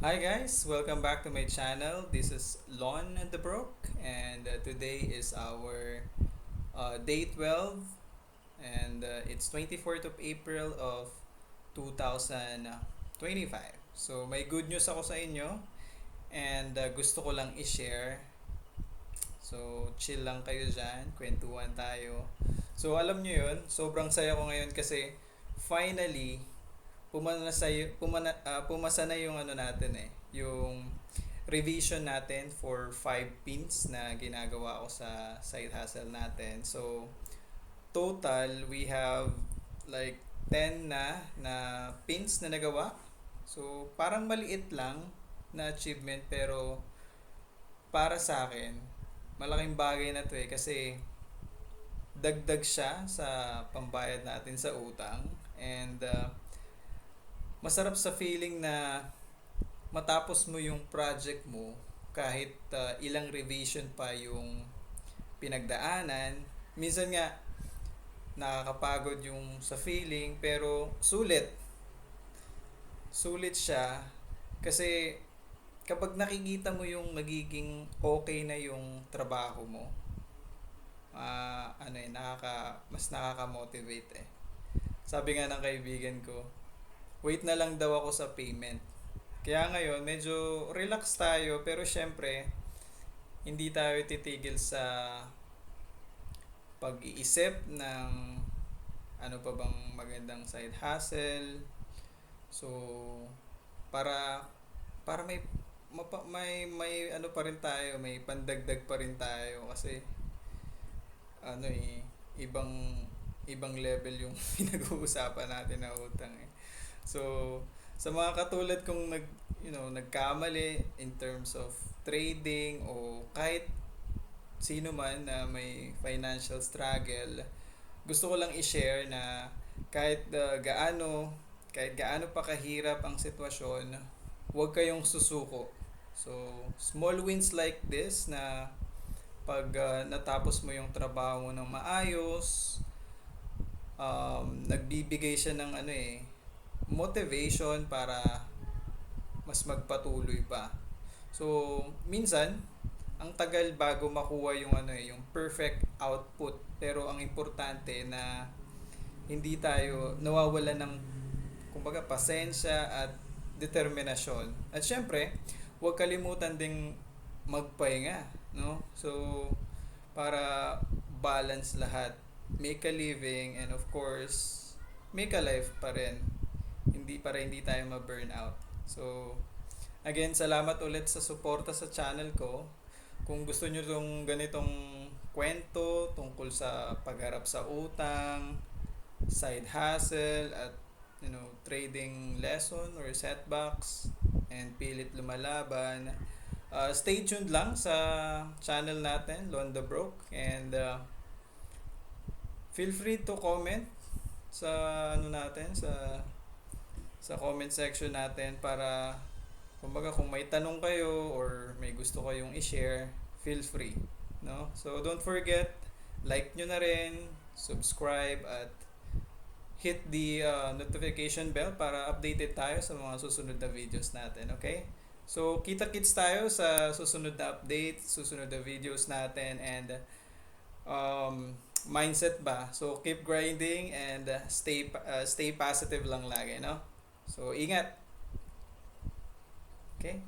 Hi guys, welcome back to my channel. This is Lon the Broke, and today is our day 12, and it's 24th of April of 2025. So may good news ako sa inyo, and gusto ko lang i-share. So chill lang kayo dyan, kwentuhan tayo. So alam nyo yun, sobrang saya ko ngayon kasi finally pumasa na yung ano natin yung revision natin for 5 pins na ginagawa ko sa side hustle natin. So total we have like 10 na pins na nagawa. So parang maliit lang na achievement, pero para sa akin malaking bagay na to kasi dagdag siya sa pambayad natin sa utang, and masarap sa feeling na matapos mo yung project mo kahit ilang revision pa yung pinagdaanan. Minsan nga nakakapagod yung sa feeling, pero sulit siya kasi kapag nakikita mo yung magiging okay na yung trabaho mo, mas nakaka-motivate Sabi nga ng kaibigan ko, wait na lang daw ako sa payment. Kaya ngayon, medyo relax tayo, pero syempre, hindi tayo titigil sa pag-iisip ng ano pa bang magandang side hustle. So, para may ano pa rin tayo, may pandagdag pa rin tayo kasi ano ibang ibang level yung pinag-uusapan natin na utang So, sa mga katulad kong nagkamali in terms of trading o kahit sino man na may financial struggle, gusto ko lang i-share na kahit kahit gaano pa kahirap ang sitwasyon, huwag kayong susuko. So, small wins like this na pag natapos mo yung trabaho mo ng maayos, nagbibigay siya ng motivation para mas magpatuloy pa. So, minsan ang tagal bago makuha yung yung perfect output, pero ang importante na hindi tayo nawawala ng kumbaga pasensya at determinasyon. At syempre, huwag kalimutan ding magpahinga, no? So, para balance lahat, make a living, and of course, make a life pa rin. Hindi tayo ma-burn out. So, again, salamat ulit sa suporta sa channel ko. Kung gusto nyo tong ganitong kwento tungkol sa pagharap sa utang, side hustle, at trading lesson or setbacks, and pilit lumalaban, stay tuned lang sa channel natin, Lon the Broke, and feel free to comment sa sa comment section natin para kumbaga kung may tanong kayo or may gusto kayong i-share, feel free, no? So don't forget, like nyo na rin, subscribe, at hit the notification bell para updated tayo sa mga susunod na videos natin, okay? So kita-kits tayo sa susunod na update, susunod na videos natin, and mindset ba? So keep grinding and stay positive lang lagi, no? So ingat. Okay?